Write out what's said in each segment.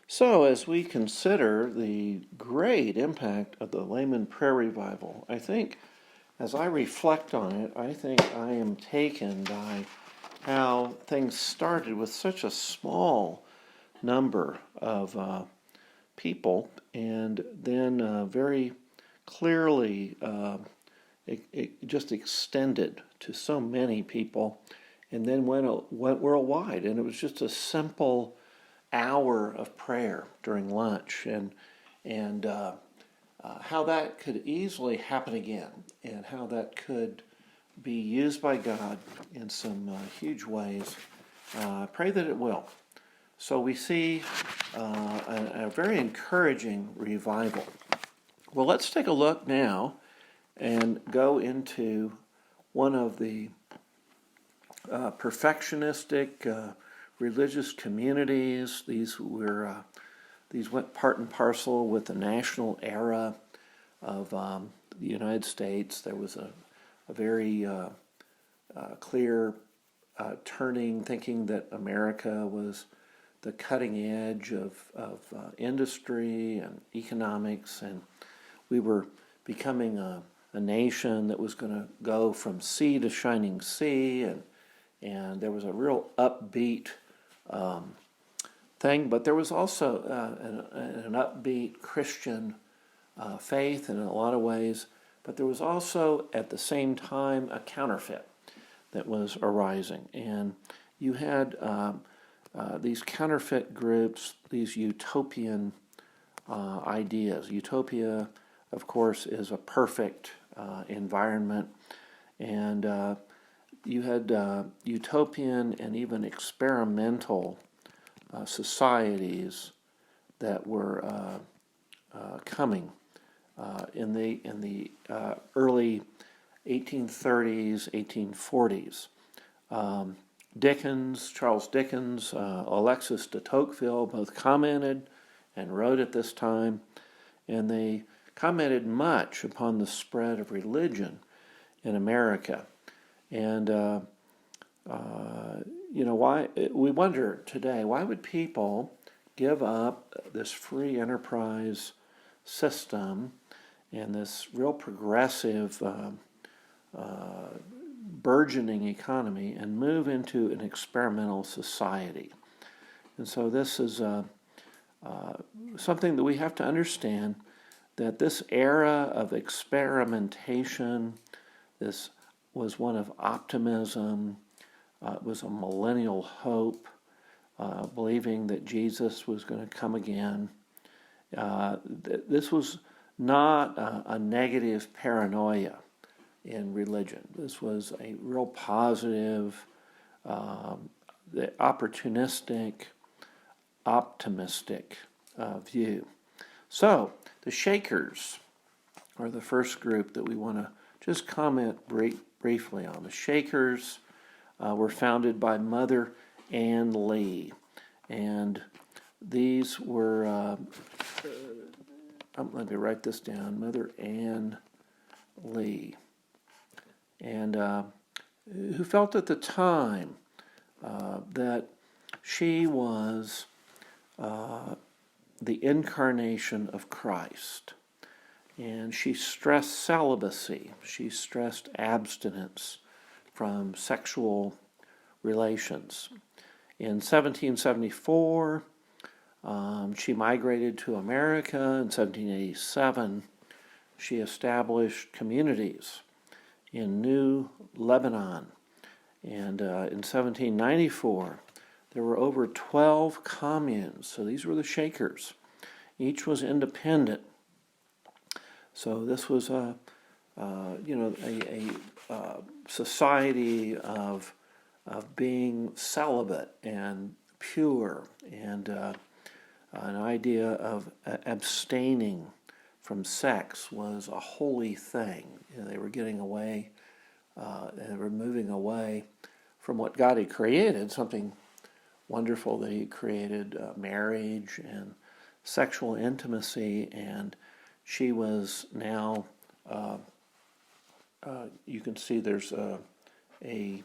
So, as we consider the great impact of the Layman Prayer Revival, I think as I reflect on it, I think I am taken by how things started with such a small number of people, and then very clearly it just extended to so many people, and then went worldwide. And it was just a simple hour of prayer during lunch, and how that could easily happen again, and how that could be used by God in some huge ways. I pray that it will. So we see a very encouraging revival. Well, let's take a look now and go into one of the perfectionistic religious communities. These went part and parcel with the national era of the United States. There was a very clear turning, thinking that America was the cutting edge of industry and economics, and we were becoming a nation that was going to go from sea to shining sea, and there was a real upbeat thing, but there was also an upbeat Christian faith in a lot of ways, but there was also at the same time a counterfeit that was arising, and you had these counterfeit groups, these utopian ideas. Utopia, of course, is a perfect environment, and you had utopian and even experimental societies that were coming in the early 1830s, 1840s. Charles Dickens, Alexis de Tocqueville both commented and wrote at this time, and they commented much upon the spread of religion in America. And why we wonder today, why would people give up this free enterprise system and this real progressive burgeoning economy and move into an experimental society? And so this is something that we have to understand, that this era of experimentation, this was one of optimism. It was a millennial hope, believing that Jesus was going to come again. This was not a negative paranoia in religion. This was a real positive, the opportunistic, optimistic view. So the Shakers are the first group that we want to just comment briefly on. The Shakers were founded by Mother Ann Lee, and these were, let me write this down, Mother Ann Lee, and who felt at the time that she was the incarnation of Christ. And she stressed celibacy. She stressed abstinence from sexual relations. In 1774, she migrated to America. In 1787, she established communities in New Lebanon. And in 1794, there were over 12 communes. So these were the Shakers. Each was independent. So this was a society of being celibate and pure, and an idea of abstaining from sex was a holy thing. They were getting away, they were moving away from what God had created, something wonderful that He created, marriage and sexual intimacy, and she was now, you can see there's a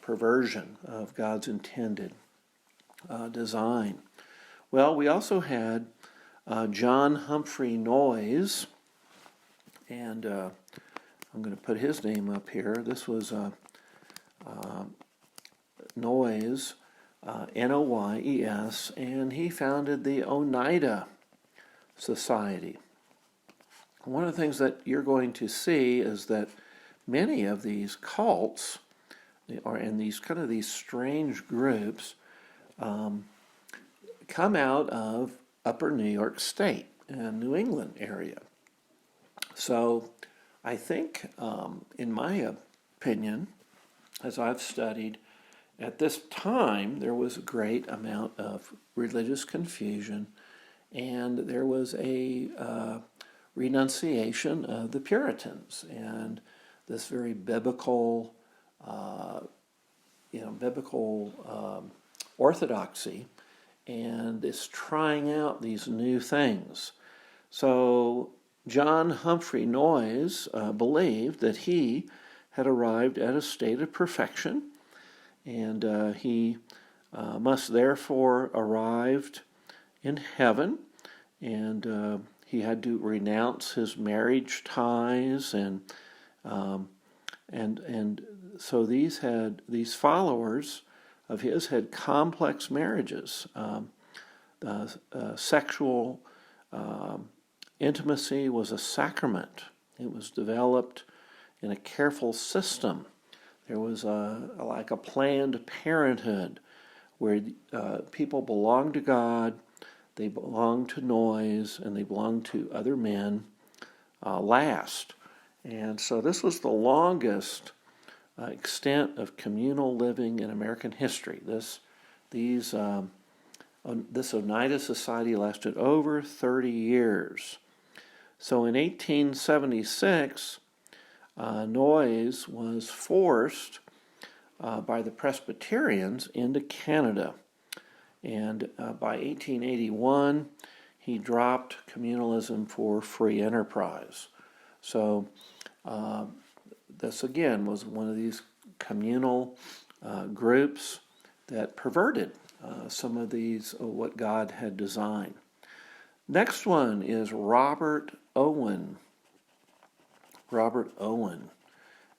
perversion of God's intended design. Well, we also had John Humphrey Noyes, and I'm going to put his name up here. This was Noyes, Noyes, and he founded the Oneida Society. One of the things that you're going to see is that many of these cults, or in these kind of these strange groups, come out of upper New York State and New England area. So I think, in my opinion, as I've studied, at this time there was a great amount of religious confusion, and there was a renunciation of the Puritans and this very biblical, orthodoxy, and it's trying out these new things. So John Humphrey Noyes believed that he had arrived at a state of perfection, and he must therefore arrived in heaven, and he had to renounce his marriage ties, and so these followers of his had complex marriages. Sexual intimacy was a sacrament. It was developed in a careful system. There was like a planned parenthood where people belonged to God, they belonged to Noyes, and they belonged to other men last. And so this was the longest extent of communal living in American history. This Oneida Society lasted over 30 years. So in 1876, Noyes was forced by the Presbyterians into Canada. And by 1881, he dropped communalism for free enterprise. So this again was one of these communal groups that perverted some of these what God had designed. Next one is Robert Owen. Robert Owen,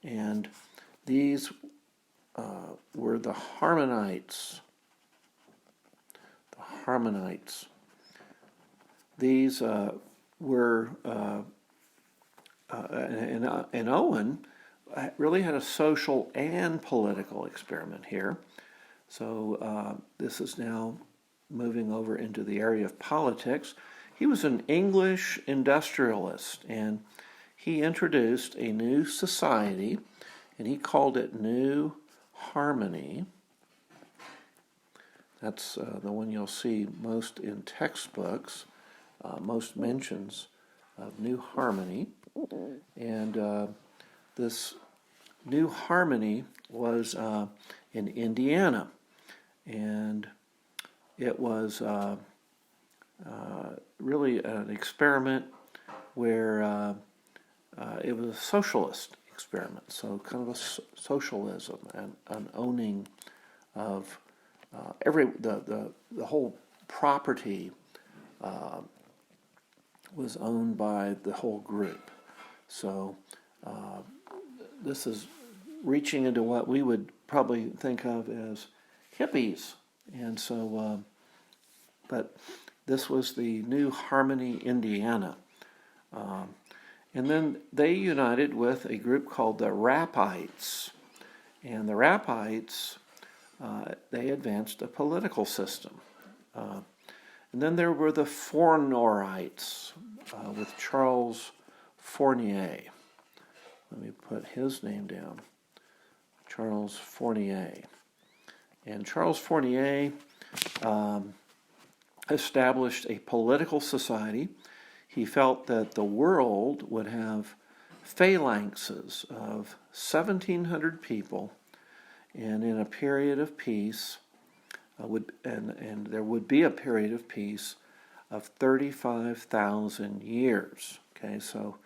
and these were the Harmonites. The Harmonites. These were and Owen really had a social and political experiment here. So this is now moving over into the area of politics. He was an English industrialist, and he introduced a new society, and he called it New Harmony. That's the one you'll see most in textbooks, most mentions of New Harmony. And this New Harmony was in Indiana, and it was really an experiment where it was a socialist experiment, so kind of a socialism and an owning of the whole property was owned by the whole group. So this is reaching into what we would probably think of as hippies, and so but this was the New Harmony, Indiana. And then they united with a group called the Rappites. And the Rappites, they advanced a political system. And then there were the Fournierites with Charles Fournier. Let me put his name down. Charles Fournier. And Charles Fournier established a political society. He felt that the world would have phalanxes of 1,700 people, and in a period of peace, and there would be a period of peace of 35,000 years. Okay, so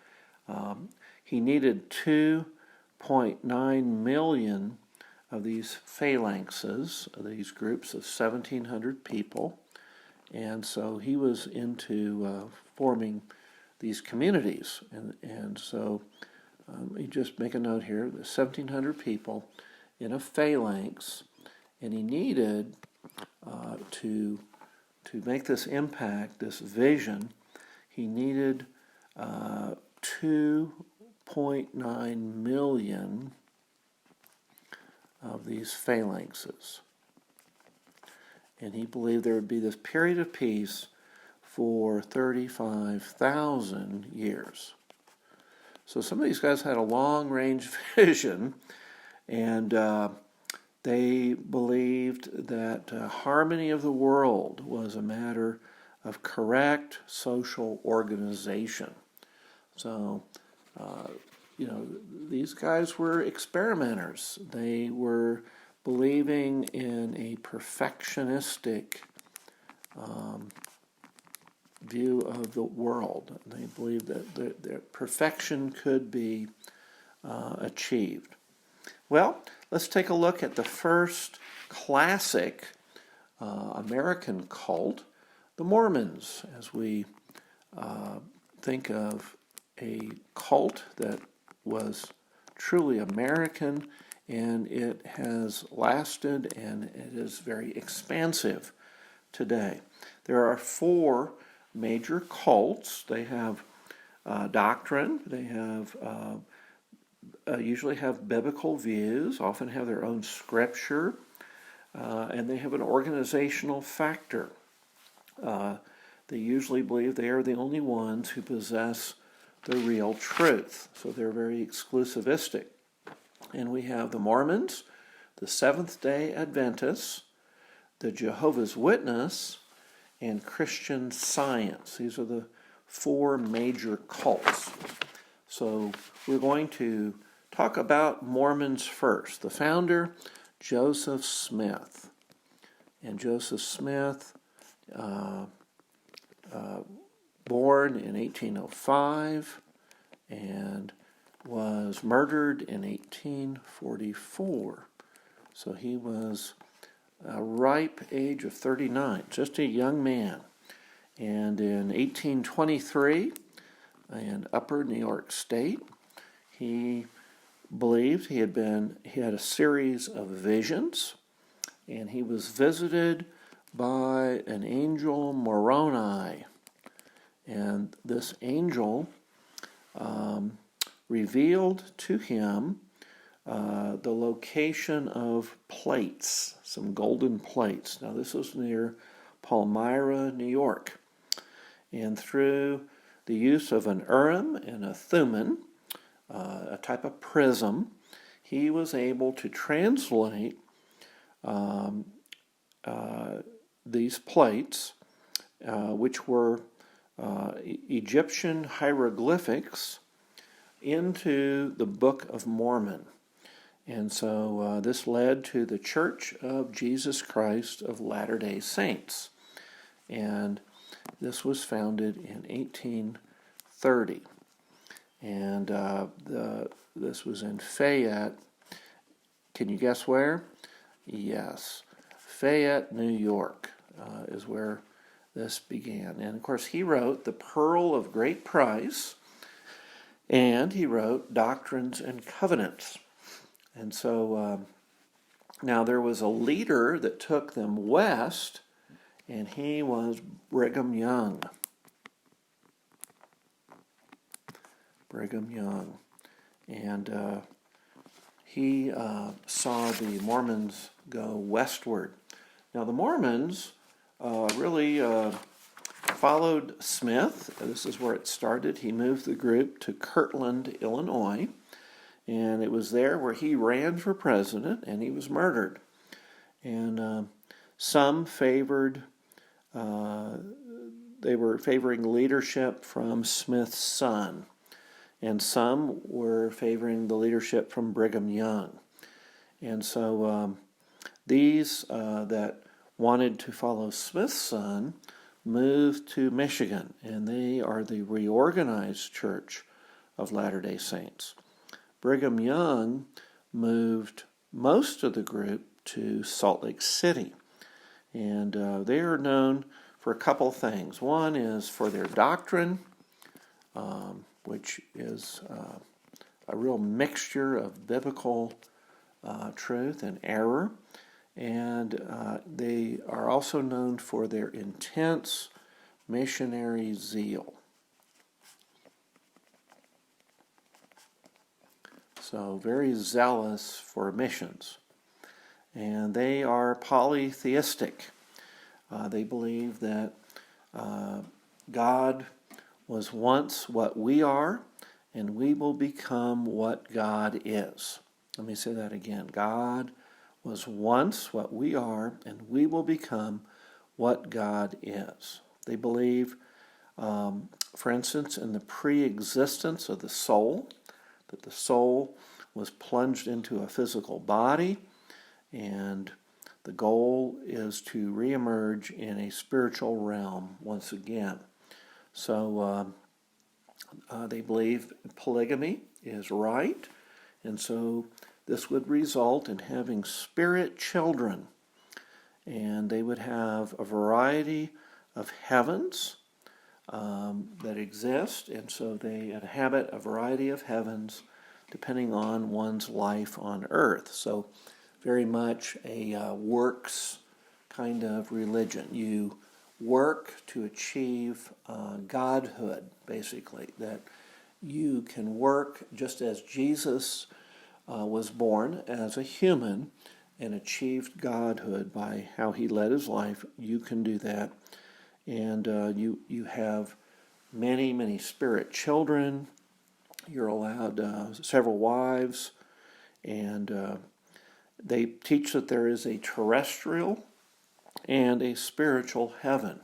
he needed 2.9 million of these phalanxes, of these groups of 1,700 people, And so he was into forming these communities. And so you just make a note here, there's 1,700 people in a phalanx, and he needed to make this impact, this vision, he needed 2.9 million of these phalanxes. And he believed there would be this period of peace for 35,000 years. So some of these guys had a long-range vision, and they believed that harmony of the world was a matter of correct social organization. So, these guys were experimenters. They were believing in a perfectionistic view of the world. They believed that perfection could be achieved. Well, let's take a look at the first classic American cult, the Mormons, as we think of a cult that was truly American, and it has lasted and it is very expansive today. There are 4 major cults. They have doctrine, they have usually have biblical views, often have their own scripture, and they have an organizational factor. They usually believe they are the only ones who possess the real truth, so they're very exclusivistic. And we have the Mormons, the Seventhday Adventists, the Jehovah's Witness, and Christian Science. These are the 4 major cults. So we're going to talk about Mormons first. The founder, Joseph Smith. And Joseph Smith, born in 1805 and was murdered in 1844. So he was a ripe age of 39, just a young man. And in 1823, in Upper New York State, he believed he had a series of visions, and he was visited by an angel Moroni. And this angel revealed to him the location of plates, some golden plates. Now this was near Palmyra, New York. And through the use of an Urim and a Thummim, a type of prism, he was able to translate these plates, which were Egyptian hieroglyphics, into the Book of Mormon. And so this led to the Church of Jesus Christ of Latter-day Saints. And this was founded in 1830. And this was in Fayette. Can you guess where? Yes. Fayette, New York is where this began. And of course, he wrote The Pearl of Great Price, and he wrote Doctrines and Covenants. And so now there was a leader that took them west, and he was Brigham Young. Brigham Young. And he saw the Mormons go westward. Now the Mormons really followed Smith. This is where it started. He moved the group to Kirtland, Illinois, and it was there where he ran for president, and he was murdered. And some favored, they were favoring leadership from Smith's son, and some were favoring the leadership from Brigham Young. And so these that wanted to follow Smith's son moved to Michigan, and they are the reorganized Church of Latter-day Saints. Brigham Young moved most of the group to Salt Lake City, and they are known for a couple things. One is for their doctrine, which is a real mixture of biblical truth and error. And they are also known for their intense missionary zeal. So very zealous for missions. And they are polytheistic. They believe that God was once what we are, and we will become what God is. Let me say that again. God was once what we are, and we will become what God is. They believe, for instance, in the pre-existence of the soul, that the soul was plunged into a physical body, and the goal is to reemerge in a spiritual realm once again. So they believe polygamy is right, and so this would result in having spirit children, and they would have a variety of heavens that exist, and so they inhabit a variety of heavens depending on one's life on earth. So very much a works kind of religion. You work to achieve godhood, basically, that you can work just as Jesus was born as a human and achieved godhood by how he led his life. You can do that. And you have many, many spirit children. You're allowed several wives. And they teach that there is a terrestrial and a spiritual heaven.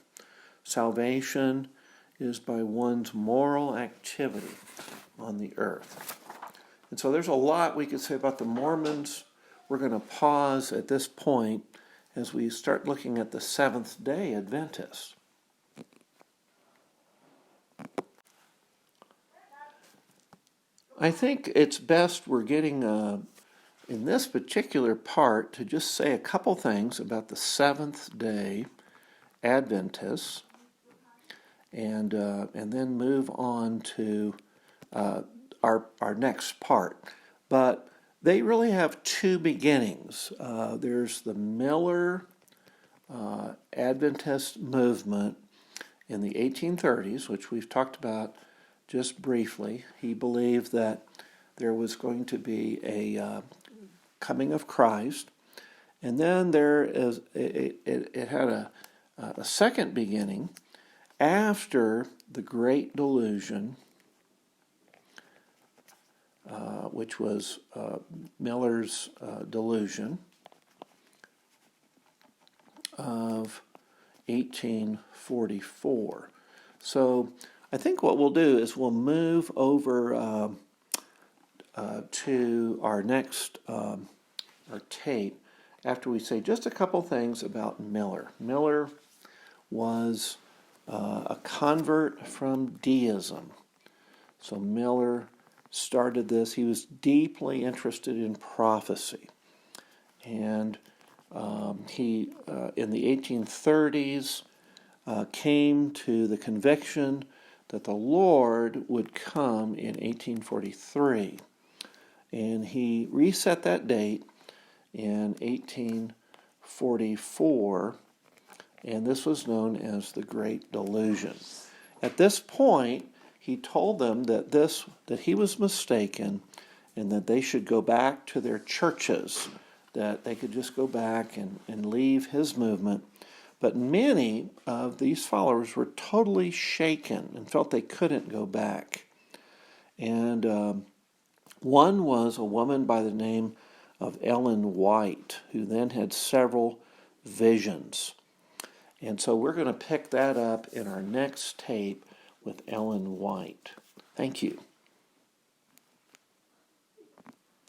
Salvation is by one's moral activity on the earth. And so there's a lot we could say about the Mormons. We're going to pause at this point as we start looking at the Seventhday Adventist. I think it's best we're getting, in this particular part, to just say a couple things about the Seventh-day Adventists, and then move on to our next part. But they really have two beginnings. There's the Miller Adventist movement in the 1830s, which we've talked about just briefly. He believed that there was going to be a coming of Christ, and then it had a second beginning after the Great Delusion, which was Miller's delusion of 1844. So I think what we'll do is we'll move over to our next our tape after we say just a couple things about Miller. Miller was a convert from deism. So Miller started this. He was deeply interested in prophecy. And he, in the 1830s, came to the conviction that the Lord would come in 1843. And he reset that date in 1844, and this was known as the Great Delusion. At this point, he told them that he was mistaken and that they should go back to their churches, that they could just go back and leave his movement. But many of these followers were totally shaken and felt they couldn't go back. And one was a woman by the name of Ellen White, who then had several visions. And so we're going to pick that up in our next tape with Ellen White. Thank you.